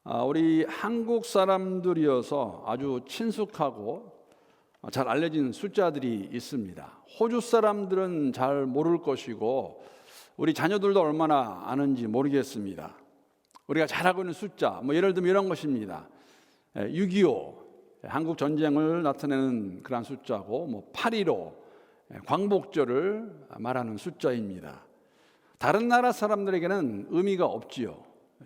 우리 한국 사람들이어서 아주 친숙하고 잘 알려진 숫자들이 있습니다. 호주 사람들은 잘 모를 것이고 우리 자녀들도 얼마나 아는지 모르겠습니다. 우리가 잘 알고 있는 숫자, 예를 들면 이런 것입니다. 6.25 한국 전쟁을 나타내는 그런 숫자고, 8.15 광복절을 말하는 숫자입니다. 다른 나라 사람들에게는 의미가 없지요.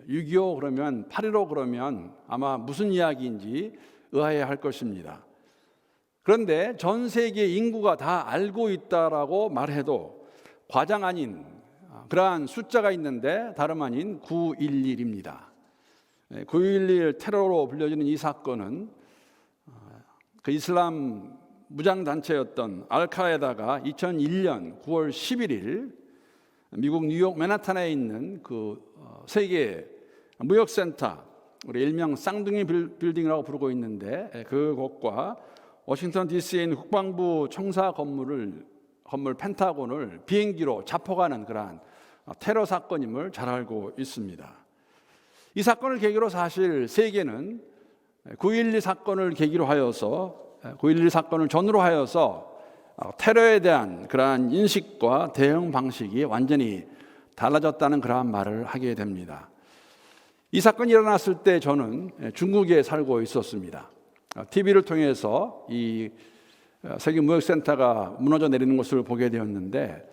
6.25 그러면 8.15 그러면 아마 무슨 이야기인지 의아해할 것입니다. 그런데 전 세계 인구가 다 알고 있다라고 말해도 과장 아닌 그러한 숫자가 있는데 다름 아닌 9.11입니다. 9.11 테러로 불려지는 이 사건은 그 이슬람 무장단체였던 알카에다가 2001년 9월 11일 미국 뉴욕 맨하탄에 있는 그 세계 무역센터, 우리 일명 쌍둥이 빌딩이라고 부르고 있는데 그곳과 워싱턴 DC에 있는 국방부 청사 건물 펜타곤을 비행기로 자폭하는 그러한 테러 사건임을 잘 알고 있습니다. 이 사건을 계기로 사실 세계는 9.12 사건을 계기로 하여서 9.12 사건을 전후로 하여서 테러에 대한 그러한 인식과 대응 방식이 완전히 달라졌다는 그러한 말을 하게 됩니다. 이 사건이 일어났을 때 저는 중국에 살고 있었습니다. TV를 통해서 이 세계무역센터가 무너져 내리는 것을 보게 되었는데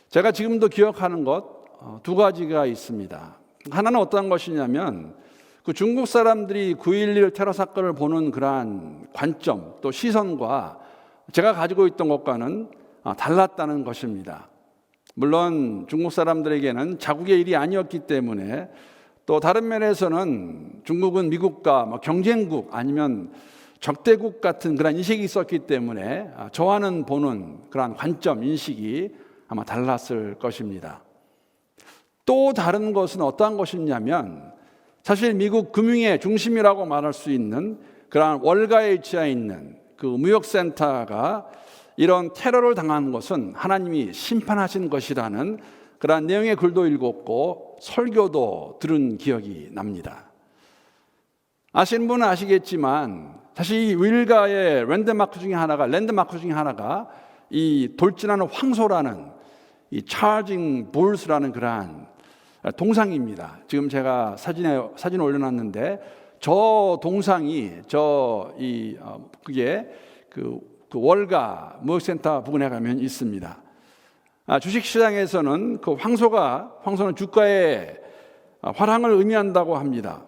제가 지금도 기억하는 것 두 가지가 있습니다. 하나는 어떤 것이냐면 그 중국 사람들이 9.11 테러 사건을 보는 그러한 관점 또 시선과 제가 가지고 있던 것과는 달랐다는 것입니다. 물론 중국 사람들에게는 자국의 일이 아니었기 때문에 또 다른 면에서는 중국은 미국과 경쟁국 아니면 적대국 같은 그런 인식이 있었기 때문에 저와는 보는 그런 관점, 인식이 아마 달랐을 것입니다. 또 다른 것은 어떠한 것이냐면 사실 미국 금융의 중심이라고 말할 수 있는 그러한 월가에 위치해 있는 그 무역센터가 이런 테러를 당한 것은 하나님이 심판하신 것이라는 그러한 내용의 글도 읽었고 설교도 들은 기억이 납니다. 아시는 분은 아시겠지만 사실 이 윌가의 랜드마크 중에 하나가 이 돌진하는 황소라는 이 차징 볼스라는 그러한 동상입니다. 지금 제가 사진에 올려놨는데 저 동상이 그게 그 월가 무역센터 부근에 가면 있습니다. 주식시장에서는 그 황소는 주가의 화랑을 의미한다고 합니다.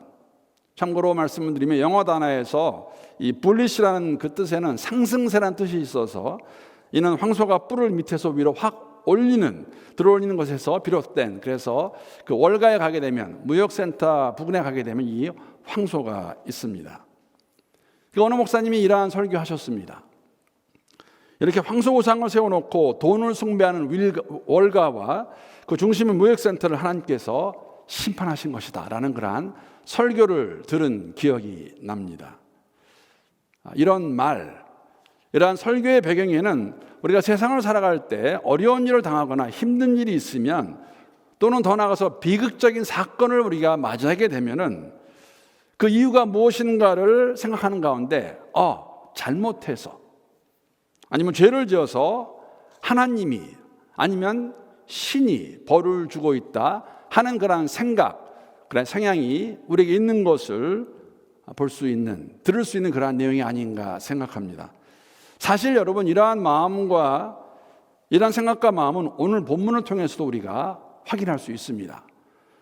참고로 말씀을 드리면 영어 단어에서 이 bullish라는 그 뜻에는 상승세라는 뜻이 있어서 이는 황소가 뿔을 밑에서 위로 확 들어올리는 것에서 비롯된, 그래서 그 월가에 가게 되면 무역센터 부근에 가게 되면 이 황소가 있습니다. 어느 목사님이 이러한 설교하셨습니다. 이렇게 황소 우상을 세워놓고 돈을 숭배하는 월가와 그 중심의 무역센터를 하나님께서 심판하신 것이다 라는 그러한 설교를 들은 기억이 납니다. 이러한 설교의 배경에는 우리가 세상을 살아갈 때 어려운 일을 당하거나 힘든 일이 있으면 또는 더 나아가서 비극적인 사건을 우리가 맞이하게 되면은 그 이유가 무엇인가를 생각하는 가운데 잘못해서 아니면 죄를 지어서 하나님이 아니면 신이 벌을 주고 있다 하는 그런 생각, 그런 성향이 우리에게 있는 것을 들을 수 있는 그러한 내용이 아닌가 생각합니다. 사실 여러분 이러한 생각과 마음은 오늘 본문을 통해서도 우리가 확인할 수 있습니다.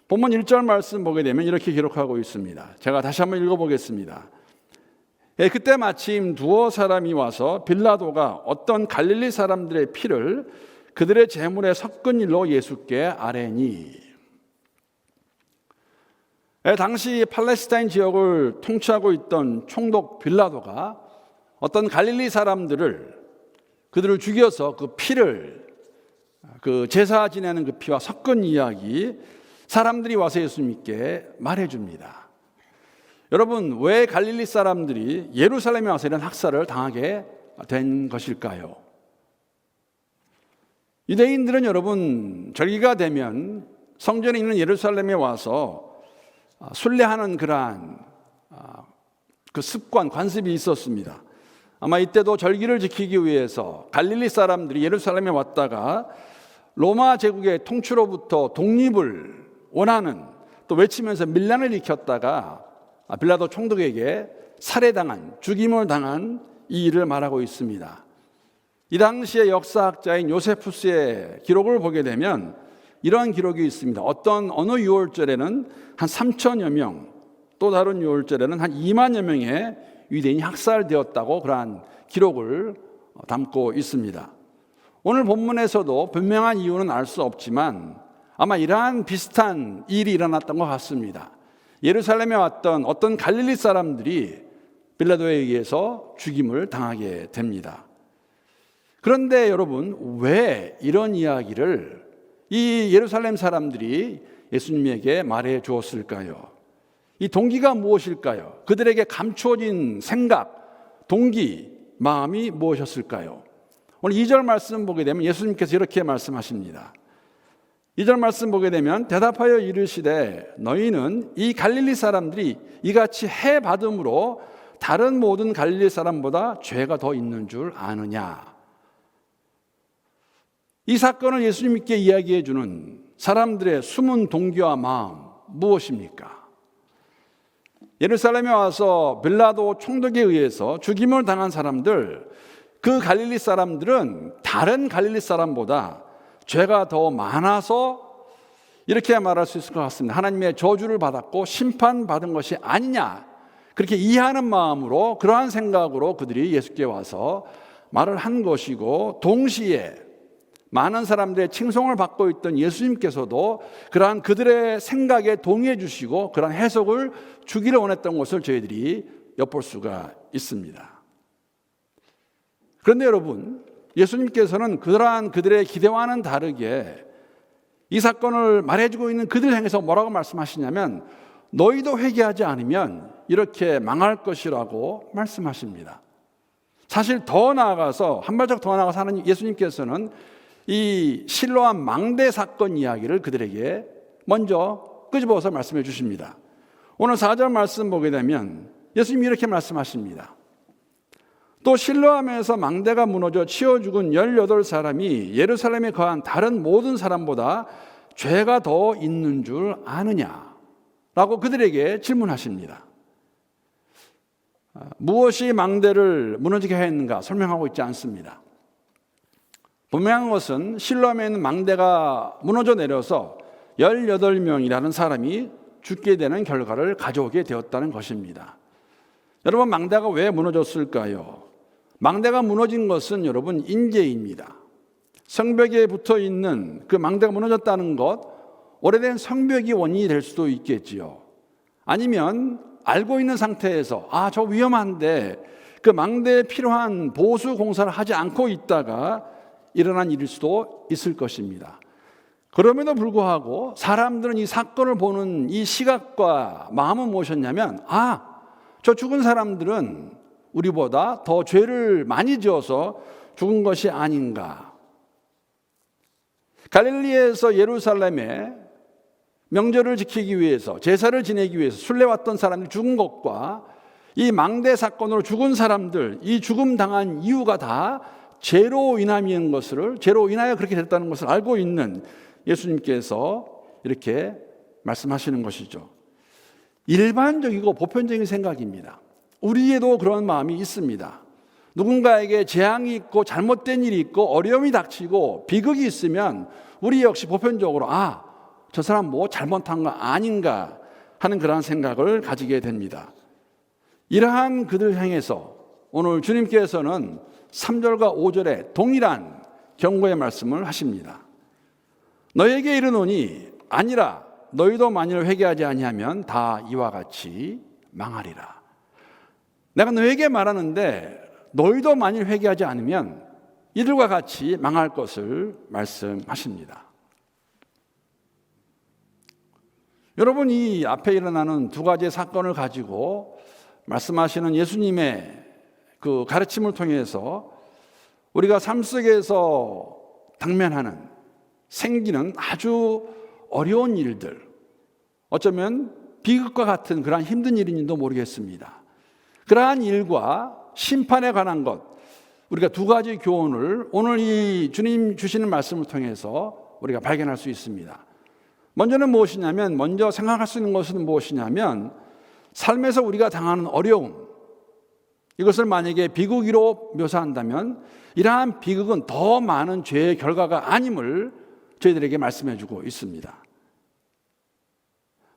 본문 1절 말씀 보게 되면 이렇게 기록하고 있습니다. 제가 다시 한번 읽어보겠습니다. 그때 마침 두어 사람이 와서 빌라도가 어떤 갈릴리 사람들의 피를 그들의 제물에 섞은 일로 예수께 아뢰니. 당시 팔레스타인 지역을 통치하고 있던 총독 빌라도가 어떤 갈릴리 그들을 죽여서 그 피를 그 제사 지내는 그 피와 섞은 이야기 사람들이 와서 예수님께 말해줍니다. 여러분, 왜 갈릴리 사람들이 예루살렘에 와서 이런 학살을 당하게 된 것일까요? 유대인들은 여러분 절기가 되면 성전에 있는 예루살렘에 와서 순례하는 그러한 그 습관, 관습이 있었습니다. 아마 이때도 절기를 지키기 위해서 갈릴리 사람들이 예루살렘에 왔다가 로마 제국의 통치로부터 독립을 원하는, 또 외치면서 밀란을 일으켰다가 빌라도 총독에게 살해당한, 죽임을 당한 이 일을 말하고 있습니다. 이 당시의 역사학자인 요세푸스의 기록을 보게 되면 이러한 기록이 있습니다. 어느 유월절에는 한 3천여 명, 또 다른 유월절에는 한 2만여 명의 유대인이 학살되었다고 그러한 기록을 담고 있습니다. 오늘 본문에서도 분명한 이유는 알 수 없지만 아마 이러한 비슷한 일이 일어났던 것 같습니다. 예루살렘에 왔던 어떤 갈릴리 사람들이 빌라도에 의해서 죽임을 당하게 됩니다. 그런데 여러분, 왜 이런 이야기를 이 예루살렘 사람들이 예수님에게 말해 주었을까요? 이 동기가 무엇일까요? 그들에게 감추어진 생각, 동기, 마음이 무엇이었을까요? 오늘 2절 말씀 보게 되면 예수님께서 이렇게 말씀하십니다. 2절 말씀 보게 되면 대답하여 이르시되 너희는 이 갈릴리 사람들이 이같이 해 받음으로 다른 모든 갈릴리 사람보다 죄가 더 있는 줄 아느냐. 이 사건을 예수님께 이야기해 주는 사람들의 숨은 동기와 마음 무엇입니까? 예루살렘에 와서 빌라도 총독에 의해서 죽임을 당한 사람들, 그 갈릴리 사람들은 다른 갈릴리 사람보다 죄가 더 많아서 이렇게 말할 수 있을 것 같습니다. 하나님의 저주를 받았고 심판받은 것이 아니냐, 그렇게 이해하는 마음으로, 그러한 생각으로 그들이 예수께 와서 말을 한 것이고, 동시에 많은 사람들의 칭송을 받고 있던 예수님께서도 그러한 그들의 생각에 동의해 주시고 그러한 해석을 주기를 원했던 것을 저희들이 엿볼 수가 있습니다. 그런데 여러분, 예수님께서는 그러한 그들의 기대와는 다르게 이 사건을 말해주고 있는 그들 향해서 뭐라고 말씀하시냐면 너희도 회개하지 않으면 이렇게 망할 것이라고 말씀하십니다. 사실 더 나아가서, 한 발짝 더 나아가서 하는 예수님께서는 이 실로암 망대 사건 이야기를 그들에게 먼저 끄집어서 말씀해 주십니다. 오늘 4절 말씀 보게 되면 예수님이 이렇게 말씀하십니다. 또 실로암에서 망대가 무너져 치어 죽은 18사람이 예루살렘에 거한 다른 모든 사람보다 죄가 더 있는 줄 아느냐? 라고 그들에게 질문하십니다. 무엇이 망대를 무너지게 했는가 설명하고 있지 않습니다. 분명한 것은 실로암에 있는 망대가 무너져 내려서 18명이라는 사람이 죽게 되는 결과를 가져오게 되었다는 것입니다. 여러분, 망대가 왜 무너졌을까요? 망대가 무너진 것은 여러분 인재입니다. 성벽에 붙어 있는 그 망대가 무너졌다는 것, 오래된 성벽이 원인이 될 수도 있겠지요. 아니면 알고 있는 상태에서 저 위험한데 그 망대에 필요한 보수 공사를 하지 않고 있다가 일어난 일일 수도 있을 것입니다. 그럼에도 불구하고 사람들은 이 사건을 보는 이 시각과 마음은 무엇이었냐면 저 죽은 사람들은 우리보다 더 죄를 많이 지어서 죽은 것이 아닌가. 갈릴리에서 예루살렘에 명절을 지키기 위해서, 제사를 지내기 위해서 순례왔던 사람이 죽은 것과 이 망대 사건으로 죽은 사람들, 이 죽음 당한 이유가 다 죄로 인함인 것을, 죄로 인하여 그렇게 됐다는 것을 알고 있는 예수님께서 이렇게 말씀하시는 것이죠. 일반적이고 보편적인 생각입니다. 우리에도 그런 마음이 있습니다. 누군가에게 재앙이 있고 잘못된 일이 있고 어려움이 닥치고 비극이 있으면 우리 역시 보편적으로 저 사람 뭐 잘못한 거 아닌가 하는 그런 생각을 가지게 됩니다. 이러한 그들 향해서 오늘 주님께서는 3절과 5절에 동일한 경고의 말씀을 하십니다. 너에게 이르노니 아니라 너희도 만일 회개하지 아니하면 다 이와 같이 망하리라. 내가 너에게 말하는데 너희도 만일 회개하지 않으면 이들과 같이 망할 것을 말씀하십니다. 여러분, 이 앞에 일어나는 두 가지의 사건을 가지고 말씀하시는 예수님의 그 가르침을 통해서 우리가 삶 속에서 당면하는, 생기는 아주 어려운 일들, 어쩌면 비극과 같은 그러한 힘든 일인지도 모르겠습니다. 그러한 일과 심판에 관한 것, 우리가 두 가지 교훈을 오늘 이 주님 주시는 말씀을 통해서 우리가 발견할 수 있습니다. 먼저는 무엇이냐면, 먼저 생각할 수 있는 것은 무엇이냐면, 삶에서 우리가 당하는 어려움, 이것을 만약에 비극으로 묘사한다면 이러한 비극은 더 많은 죄의 결과가 아님을 저희들에게 말씀해 주고 있습니다.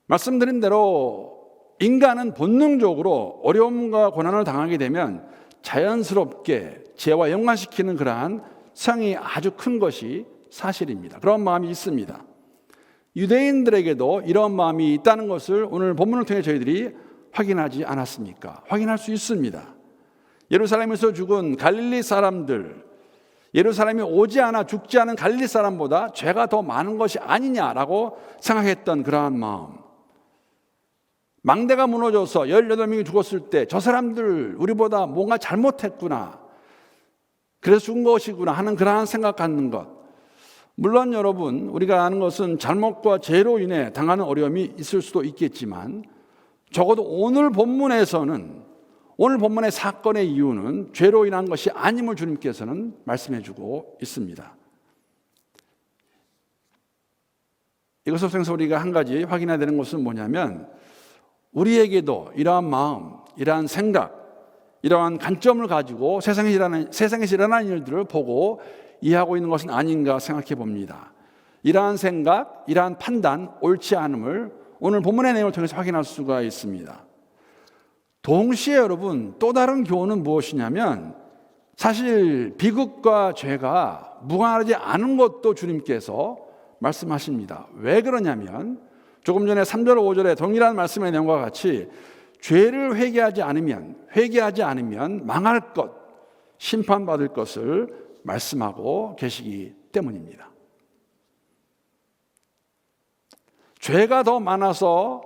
말씀드린 대로 인간은 본능적으로 어려움과 고난을 당하게 되면 자연스럽게 죄와 연관시키는 그러한 성이 아주 큰 것이 사실입니다. 그런 마음이 있습니다. 유대인들에게도 이런 마음이 있다는 것을 오늘 본문을 통해 저희들이 확인하지 않았습니까? 확인할 수 있습니다. 예루살렘에서 죽은 갈릴리 사람들, 예루살렘이 오지 않아 죽지 않은 갈릴리 사람보다 죄가 더 많은 것이 아니냐라고 생각했던 그러한 마음. 망대가 무너져서 18명이 죽었을 때 저 사람들 우리보다 뭔가 잘못했구나, 그래서 죽은 것이구나 하는 그러한 생각 갖는 것. 물론 여러분, 우리가 아는 것은 잘못과 죄로 인해 당하는 어려움이 있을 수도 있겠지만, 적어도 오늘 본문에서는, 오늘 본문의 사건의 이유는 죄로 인한 것이 아님을 주님께서는 말씀해 주고 있습니다. 이것을 통해서 우리가 한 가지 확인해야 되는 것은 뭐냐면, 우리에게도 이러한 마음, 이러한 생각, 이러한 관점을 가지고 세상에서 일어나는 일들을 보고 이해하고 있는 것은 아닌가 생각해 봅니다. 이러한 생각, 이러한 판단, 옳지 않음을 오늘 본문의 내용을 통해서 확인할 수가 있습니다. 동시에 여러분, 또 다른 교훈은 무엇이냐면, 사실 비극과 죄가 무관하지 않은 것도 주님께서 말씀하십니다. 왜 그러냐면, 조금 전에 3절 5절에 동일한 말씀의 내용과 같이 죄를 회개하지 않으면 망할 것, 심판받을 것을 말씀하고 계시기 때문입니다. 죄가 더 많아서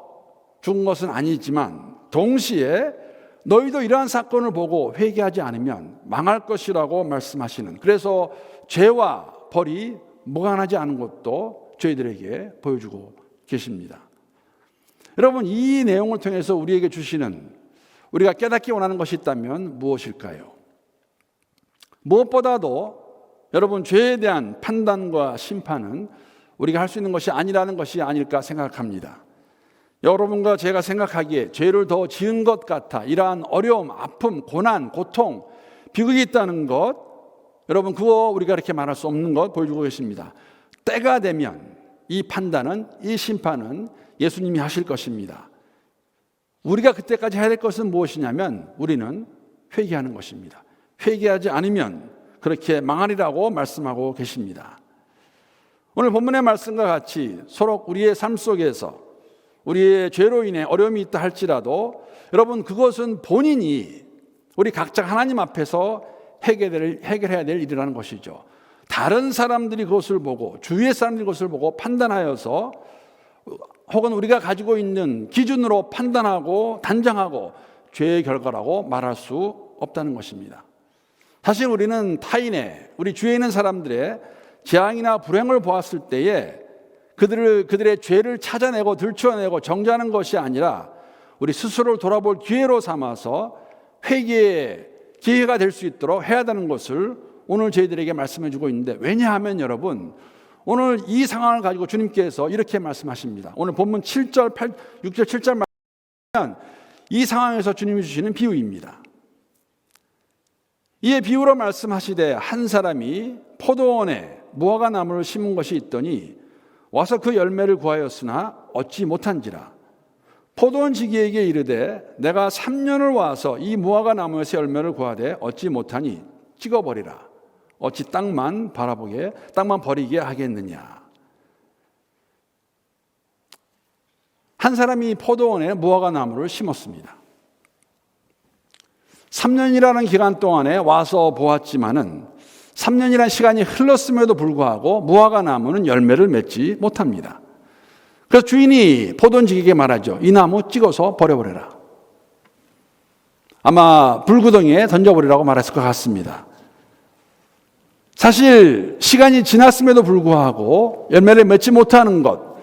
죽은 것은 아니지만 동시에 너희도 이러한 사건을 보고 회개하지 않으면 망할 것이라고 말씀하시는, 그래서 죄와 벌이 무관하지 않은 것도 저희들에게 보여주고 계십니다. 여러분, 이 내용을 통해서 우리에게 주시는, 우리가 깨닫기 원하는 것이 있다면 무엇일까요? 무엇보다도 여러분, 죄에 대한 판단과 심판은 우리가 할 수 있는 것이 아니라는 것이 아닐까 생각합니다. 여러분과 제가 생각하기에 죄를 더 지은 것 같아 이러한 어려움, 아픔, 고난, 고통, 비극이 있다는 것, 여러분, 그거 우리가 이렇게 말할 수 없는 것 보여주고 계십니다. 때가 되면 이 판단은, 이 심판은 예수님이 하실 것입니다. 우리가 그때까지 해야 될 것은 무엇이냐면, 우리는 회개하는 것입니다. 회개하지 않으면 그렇게 망하리라고 말씀하고 계십니다. 오늘 본문의 말씀과 같이 서로 우리의 삶 속에서 우리의 죄로 인해 어려움이 있다 할지라도 여러분, 그것은 본인이, 우리 각자 하나님 앞에서 해결해야 될 일이라는 것이죠. 다른 사람들이 그것을 보고, 주위의 사람들이 그것을 보고 판단하여서, 혹은 우리가 가지고 있는 기준으로 판단하고 단정하고 죄의 결과라고 말할 수 없다는 것입니다. 사실 우리는 타인의, 우리 주위에 있는 사람들의 재앙이나 불행을 보았을 때에 그들의 죄를 찾아내고 들추어내고 정죄하는 것이 아니라 우리 스스로를 돌아볼 기회로 삼아서 회개의 기회가 될 수 있도록 해야 되는 것을 오늘 저희들에게 말씀해 주고 있는데, 왜냐하면 여러분, 오늘 이 상황을 가지고 주님께서 이렇게 말씀하십니다. 오늘 본문 6절 7절 말하면 이 상황에서 주님이 주시는 비유입니다. 이에 비유로 말씀하시되, 한 사람이 포도원에 무화과 나무를 심은 것이 있더니 와서 그 열매를 구하였으나 얻지 못한지라. 포도원 지기에게 이르되, 내가 3년을 와서 이 무화과 나무에서 열매를 구하되 얻지 못하니 찍어버리라. 어찌 땅만 버리게 하겠느냐. 한 사람이 포도원에 무화과 나무를 심었습니다. 3년이라는 기간 동안에 와서 보았지만은 3년이라는 시간이 흘렀음에도 불구하고 무화과 나무는 열매를 맺지 못합니다. 그래서 주인이 포도원지기에게 말하죠. 이 나무 찍어서 버려버려라. 아마 불구덩이에 던져버리라고 말했을 것 같습니다. 사실 시간이 지났음에도 불구하고 열매를 맺지 못하는 것,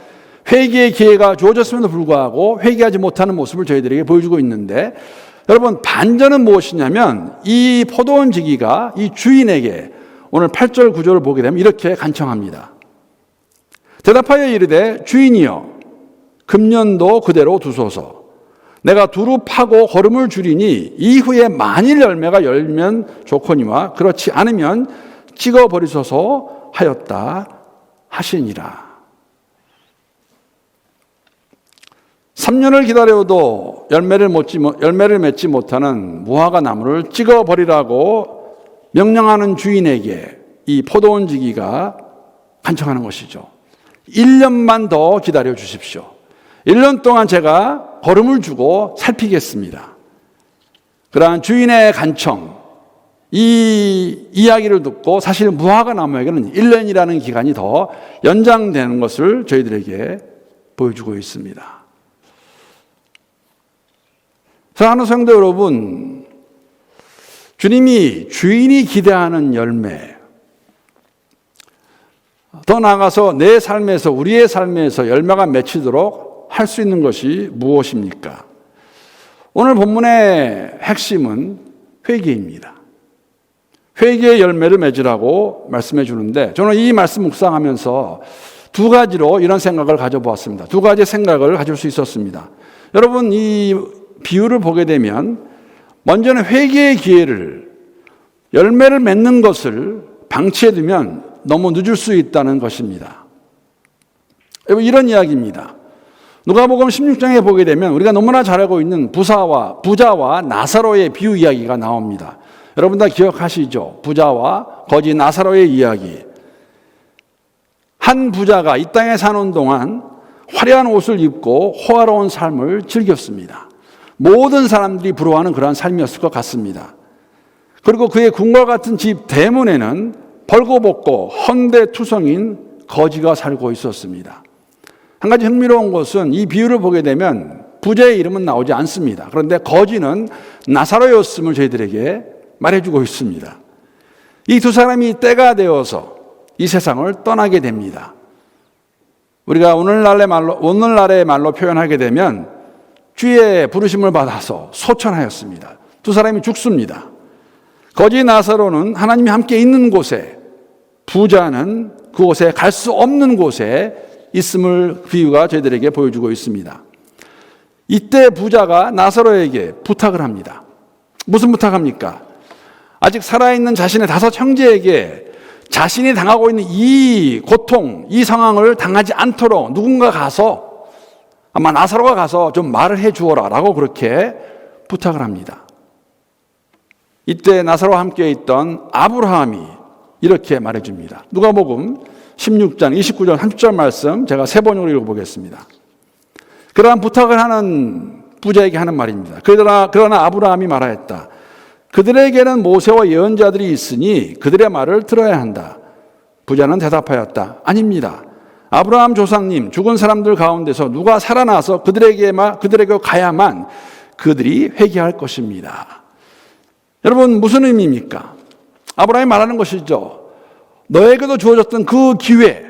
회개의 기회가 주어졌음에도 불구하고 회개하지 못하는 모습을 저희들에게 보여주고 있는데, 여러분, 반전은 무엇이냐면 이 포도원 지기가 이 주인에게 오늘 8절 9절을 보게 되면 이렇게 간청합니다. 대답하여 이르되 주인이여 금년도 그대로 두소서. 내가 두루 파고 거름을 줄이니 이후에 만일 열매가 열면 좋거니와 그렇지 않으면 찍어버리소서 하였다 하시니라. 3년을 기다려도 열매를 맺지 못하는 무화과 나무를 찍어버리라고 명령하는 주인에게 이 포도원 지기가 간청하는 것이죠. 1년만 더 기다려 주십시오. 1년 동안 제가 거름을 주고 살피겠습니다. 그러한 주인의 간청, 이 이야기를 듣고 사실 무화과 나무에게는 1년이라는 기간이 더 연장되는 것을 저희들에게 보여주고 있습니다. 사랑하는 성도 여러분, 주님이 주인이 기대하는 열매, 더 나아가서 내 삶에서, 우리의 삶에서 열매가 맺히도록 할 수 있는 것이 무엇입니까? 오늘 본문의 핵심은 회개입니다. 회개의 열매를 맺으라고 말씀해 주는데, 저는 이 말씀 묵상하면서 두 가지로 이런 생각을 가져보았습니다. 두 가지 생각을 가질 수 있었습니다. 여러분, 이 비유를 보게 되면 먼저는 회개의 기회를, 열매를 맺는 것을 방치해두면 너무 늦을 수 있다는 것입니다. 이런 이야기입니다. 누가복음 16장에 보게 되면 우리가 너무나 잘 알고 있는 부자와 나사로의 비유 이야기가 나옵니다. 여러분 다 기억하시죠? 부자와 거지 나사로의 이야기. 한 부자가 이 땅에 사는 동안 화려한 옷을 입고 호화로운 삶을 즐겼습니다. 모든 사람들이 부러워하는 그러한 삶이었을 것 같습니다. 그리고 그의 궁과 같은 집 대문에는 벌거벗고 헌데투성인 거지가 살고 있었습니다. 한 가지 흥미로운 것은 이 비유를 보게 되면 부자의 이름은 나오지 않습니다. 그런데 거지는 나사로였음을 저희들에게 말해주고 있습니다. 이 두 사람이 때가 되어서 이 세상을 떠나게 됩니다. 우리가 오늘날의 말로 표현하게 되면 주의 부르심을 받아서 소천하였습니다. 두 사람이 죽습니다. 거지 나사로는 하나님이 함께 있는 곳에, 부자는 그곳에 갈 수 없는 곳에 있음을 비유가 저희들에게 보여주고 있습니다. 이때 부자가 나사로에게 부탁을 합니다. 무슨 부탁합니까? 아직 살아있는 자신의 5 형제에게 자신이 당하고 있는 이 고통, 이 상황을 당하지 않도록 누군가 가서, 아마 나사로가 가서 좀 말을 해 주어라 라고 그렇게 부탁을 합니다. 이때 나사로와 함께 있던 아브라함이 이렇게 말해줍니다. 누가복음 16장 29절 30절 말씀 제가 3번으로 읽어보겠습니다. 그러한 부탁을 하는 부자에게 하는 말입니다. 그러나 아브라함이 말하였다. 그들에게는 모세와 예언자들이 있으니 그들의 말을 들어야 한다. 부자는 대답하였다. 아닙니다. 아브라함 조상님, 죽은 사람들 가운데서 누가 살아나서 그들에게 가야만 그들이 회개할 것입니다. 여러분, 무슨 의미입니까? 아브라함이 말하는 것이죠. 너에게도 주어졌던 그 기회,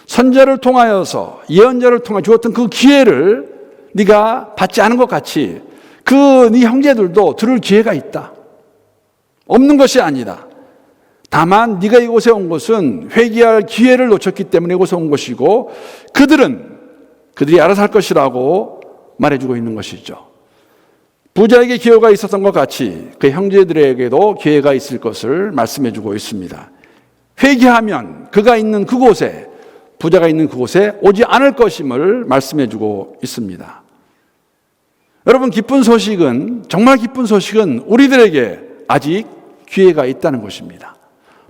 선자를 통하여서, 예언자를 통해 주었던 그 기회를 네가 받지 않은 것 같이 네 형제들도 들을 기회가 있다. 없는 것이 아니다. 다만 네가 이곳에 온 것은 회개할 기회를 놓쳤기 때문에 이곳에 온 것이고, 그들이 알아서 할 것이라고 말해주고 있는 것이죠. 부자에게 기회가 있었던 것 같이 그 형제들에게도 기회가 있을 것을 말씀해주고 있습니다. 회개하면 그가 있는 그곳에, 부자가 있는 그곳에 오지 않을 것임을 말씀해주고 있습니다. 여러분, 정말 기쁜 소식은 우리들에게 아직 기회가 있다는 것입니다.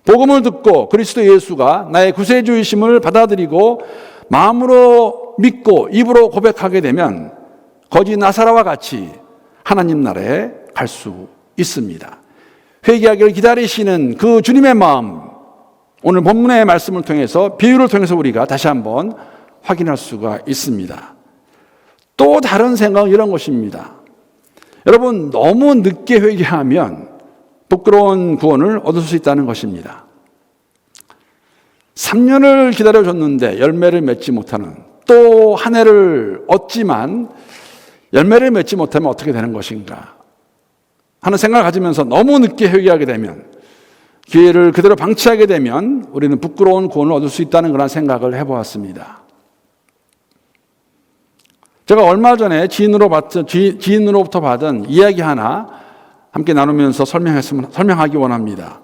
복음을 듣고 그리스도 예수가 나의 구세주이심을 받아들이고 마음으로 믿고 입으로 고백하게 되면 거지 나사로와 같이 하나님 나라에 갈 수 있습니다. 회개하기를 기다리시는 그 주님의 마음, 오늘 본문의 말씀을 통해서, 비유를 통해서 우리가 다시 한번 확인할 수가 있습니다. 또 다른 생각은 이런 것입니다. 여러분, 너무 늦게 회개하면 부끄러운 구원을 얻을 수 있다는 것입니다. 3년을 기다려줬는데 열매를 맺지 못하는, 또 한 해를 얻지만 열매를 맺지 못하면 어떻게 되는 것인가 하는 생각을 가지면서 너무 늦게 회개하게 되면, 기회를 그대로 방치하게 되면 우리는 부끄러운 구원을 얻을 수 있다는 그런 생각을 해보았습니다. 제가 얼마 전에 지인으로부터 받은 이야기 하나 함께 나누면서 설명하기 원합니다.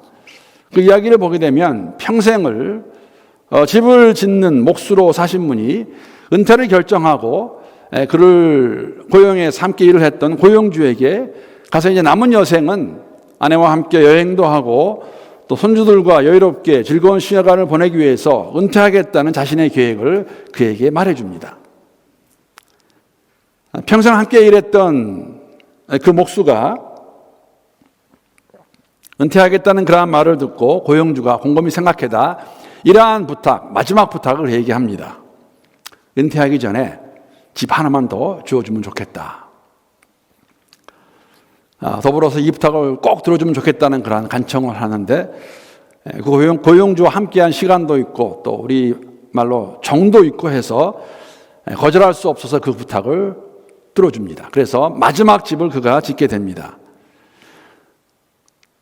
그 이야기를 보게 되면 평생을 집을 짓는 몫으로 사신 분이 은퇴를 결정하고 그를 고용해서 함께 일을 했던 고용주에게 가서 이제 남은 여생은 아내와 함께 여행도 하고 또 손주들과 여유롭게 즐거운 시간을 보내기 위해서 은퇴하겠다는 자신의 계획을 그에게 말해줍니다. 평생 함께 일했던 그 목수가 은퇴하겠다는 그러한 말을 듣고 고용주가 곰곰이 생각해다 이러한 부탁, 마지막 부탁을 얘기합니다. 은퇴하기 전에 집 하나만 더 주어주면 좋겠다. 더불어서 이 부탁을 꼭 들어주면 좋겠다는 그런 간청을 하는데, 그 고용주와 함께한 시간도 있고 또 우리 말로 정도 있고 해서 거절할 수 없어서 그 부탁을 들어줍니다. 그래서 마지막 집을 그가 짓게 됩니다.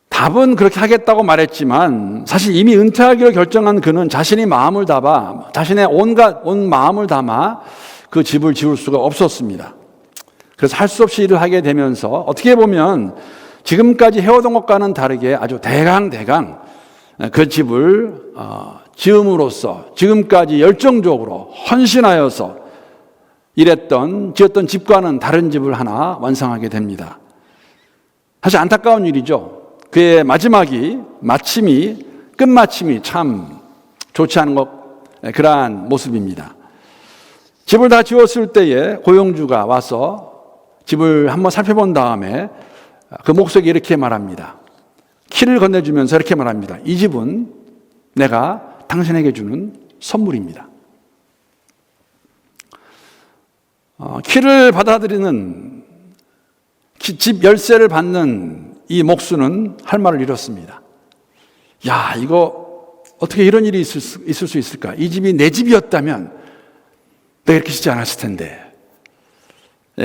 답은 그렇게 하겠다고 말했지만 사실 이미 은퇴하기로 결정한 그는 자신의 마음을 담아, 자신의 온 마음을 담아 그 집을 지을 수가 없었습니다. 그래서 할 수 없이 일을 하게 되면서 어떻게 보면 지금까지 해오던 것과는 다르게 아주 대강 그 집을 지음으로써 지금까지 열정적으로 헌신하여서 지었던 집과는 다른 집을 하나 완성하게 됩니다. 사실 안타까운 일이죠. 그의 끝마침이 참 좋지 않은 그러한 모습입니다. 집을 다 지었을 때에 고용주가 와서 집을 한번 살펴본 다음에 그 목수에게 이렇게 말합니다. 키를 건네주면서 이렇게 말합니다. 이 집은 내가 당신에게 주는 선물입니다. 키를 받아들이는 집 열쇠를 받는 이 목수는 할 말을 잃었습니다. 야, 이거 어떻게 이런 일이 있을 수 있을까? 이 집이 내 집이었다면 내가 이렇게 짓지 않았을 텐데.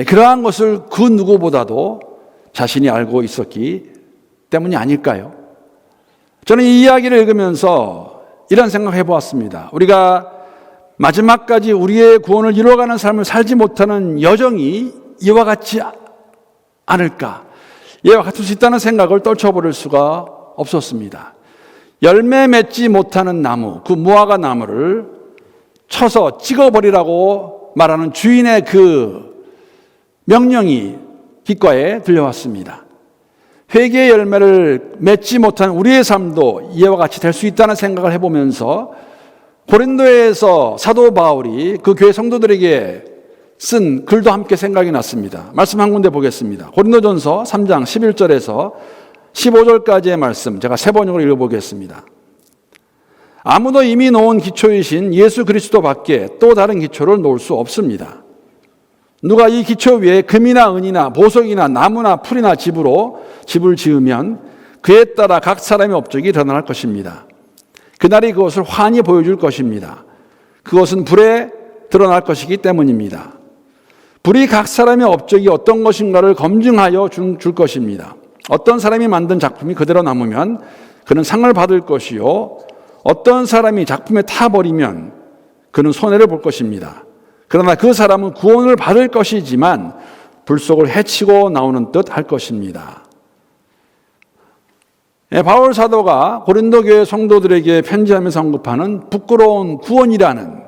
그러한 것을 그 누구보다도 자신이 알고 있었기 때문이 아닐까요? 저는 이 이야기를 읽으면서 이런 생각을 해보았습니다. 우리가 마지막까지 우리의 구원을 이루어가는 삶을 살지 못하는 여정이 이와 같지 않을까, 이와 같을 수 있다는 생각을 떨쳐버릴 수가 없었습니다. 열매 맺지 못하는 나무, 그 무화과 나무를 쳐서 찍어버리라고 말하는 주인의 그 명령이 귓가에 들려왔습니다. 회개의 열매를 맺지 못한 우리의 삶도 이와 같이 될 수 있다는 생각을 해보면서 고린도에서 사도 바울이 그 교회 성도들에게 쓴 글도 함께 생각이 났습니다. 말씀 한 군데 보겠습니다. 고린도전서 3장 11절에서 15절까지의 말씀, 제가 세 번역으로 읽어보겠습니다. 아무도 이미 놓은 기초이신 예수 그리스도 밖에 또 다른 기초를 놓을 수 없습니다. 누가 이 기초 위에 금이나 은이나 보석이나 나무나 풀이나 집을 지으면 그에 따라 각 사람의 업적이 드러날 것입니다. 그날이 그것을 환히 보여줄 것입니다. 그것은 불에 드러날 것이기 때문입니다. 불이 각 사람의 업적이 어떤 것인가를 검증하여 줄 것입니다. 어떤 사람이 만든 작품이 그대로 남으면 그는 상을 받을 것이요, 어떤 사람이 작품에 타버리면 그는 손해를 볼 것입니다. 그러나 그 사람은 구원을 받을 것이지만 불속을 해치고 나오는 듯 할 것입니다. 바울 사도가 고린도 교회 성도들에게 편지하면서 언급하는 부끄러운 구원이라는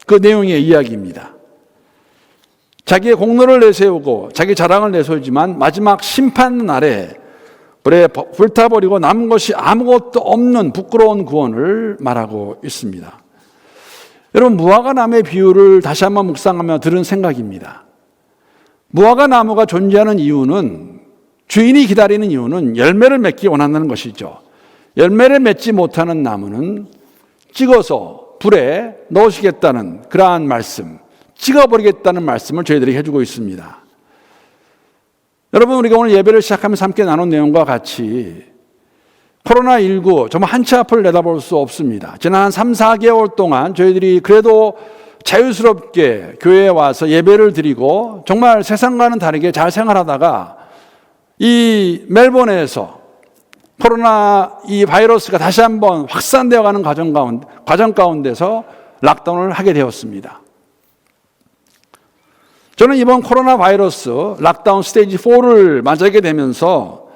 그 내용의 이야기입니다. 자기의 공로를 내세우고 자기 자랑을 내세우지만 마지막 심판 날에 불에 불타버리고 남은 것이 아무것도 없는 부끄러운 구원을 말하고 있습니다. 여러분, 무화과 나무의 비유를 다시 한번 묵상하며 들은 생각입니다. 무화과 나무가 존재하는 이유는, 주인이 기다리는 이유는 열매를 맺기 원한다는 것이죠. 열매를 맺지 못하는 나무는 찍어서 불에 넣으시겠다는 그러한 말씀, 찍어버리겠다는 말씀을 저희들이 해주고 있습니다. 여러분, 우리가 오늘 예배를 시작하면서 함께 나눈 내용과 같이 코로나19 정말 한치 앞을 내다볼 수 없습니다. 지난 한 3, 4개월 동안 저희들이 그래도 자유스럽게 교회에 와서 예배를 드리고 정말 세상과는 다르게 잘 생활하다가 이 멜번에서 코로나 이 바이러스가 다시 한번 확산되어 가는 과정 가운데서 락다운을 하게 되었습니다. 저는 이번 코로나 바이러스 락다운 스테이지 4를 맞이하게 되면서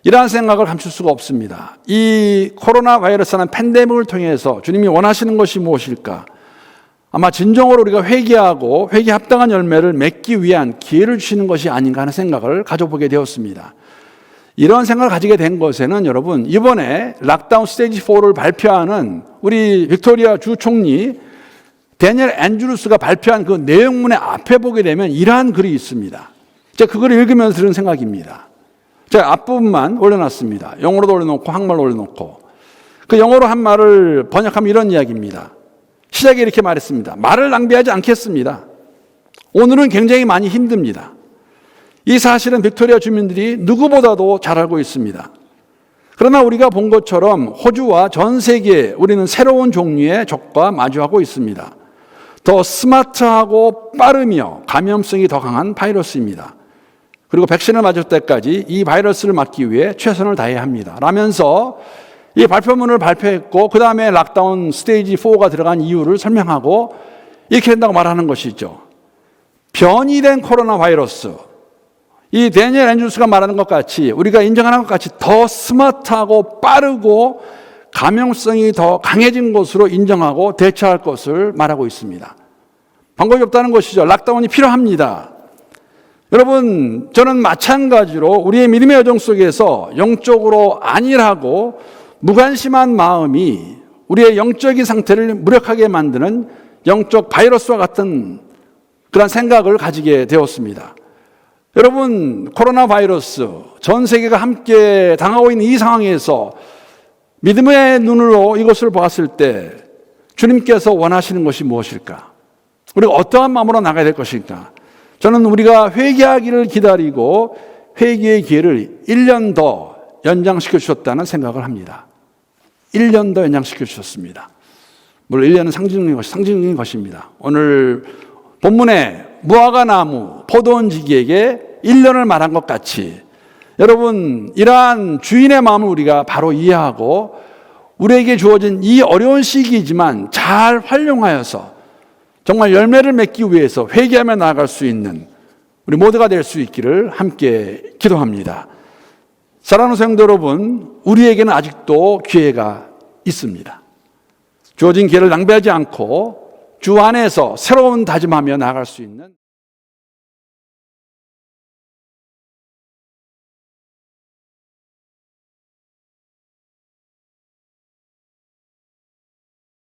이러한 생각을 감출 수가 없습니다. 이 코로나 바이러스라는 팬데믹을 통해서 주님이 원하시는 것이 무엇일까? 아마 진정으로 우리가 회개하고 회개 합당한 열매를 맺기 위한 기회를 주시는 것이 아닌가 하는 생각을 가져보게 되었습니다. 이런 생각을 가지게 된 것에는 여러분, 이번에 락다운 스테이지 4를 발표하는 우리 빅토리아 주 총리 데니엘 앤드루스가 발표한 그 내용문의 앞에 보게 되면 이러한 글이 있습니다. 제가 그걸 읽으면서 들은 생각입니다. 제가 앞부분만 올려놨습니다. 영어로도 올려놓고 한국말로 올려놓고. 그 영어로 한 말을 번역하면 이런 이야기입니다. 시작에 이렇게 말했습니다. 말을 낭비하지 않겠습니다. 오늘은 굉장히 많이 힘듭니다. 이 사실은 빅토리아 주민들이 누구보다도 잘 알고 있습니다. 그러나 우리가 본 것처럼 호주와 전 세계에 우리는 새로운 종류의 적과 마주하고 있습니다. 더 스마트하고 빠르며 감염성이 더 강한 바이러스입니다. 그리고 백신을 맞을 때까지 이 바이러스를 막기 위해 최선을 다해야 합니다. 라면서 이 발표문을 발표했고 그 다음에 락다운 스테이지 4가 들어간 이유를 설명하고 이렇게 된다고 말하는 것이죠. 변이된 코로나 바이러스, 이 데니엘 앤드루스가 말하는 것 같이 우리가 인정하는 것 같이 더 스마트하고 빠르고 감염성이 더 강해진 것으로 인정하고 대처할 것을 말하고 있습니다. 방법이 없다는 것이죠. 락다운이 필요합니다. 여러분, 저는 마찬가지로 우리의 믿음의 여정 속에서 영적으로 안일하고 무관심한 마음이 우리의 영적인 상태를 무력하게 만드는 영적 바이러스와 같은 그런 생각을 가지게 되었습니다. 여러분, 코로나 바이러스 전 세계가 함께 당하고 있는 이 상황에서 믿음의 눈으로 이것을 보았을 때 주님께서 원하시는 것이 무엇일까? 우리가 어떠한 마음으로 나가야 될 것일까? 저는 우리가 회개하기를 기다리고 회개의 기회를 1년 더 연장시켜 주셨다는 생각을 합니다. 1년 더 연장시켜 주셨습니다. 물론 1년은 상징적인 것입니다. 오늘 본문에 무화과 나무, 포도원지기에게 1년을 말한 것 같이 여러분, 이러한 주인의 마음을 우리가 바로 이해하고 우리에게 주어진 이 어려운 시기이지만 잘 활용하여서 정말 열매를 맺기 위해서 회개하며 나아갈 수 있는 우리 모두가 될 수 있기를 함께 기도합니다. 사랑하는 성도 여러분, 우리에게는 아직도 기회가 있습니다. 주어진 기회를 낭비하지 않고 주 안에서 새로운 다짐하며 나아갈 수 있는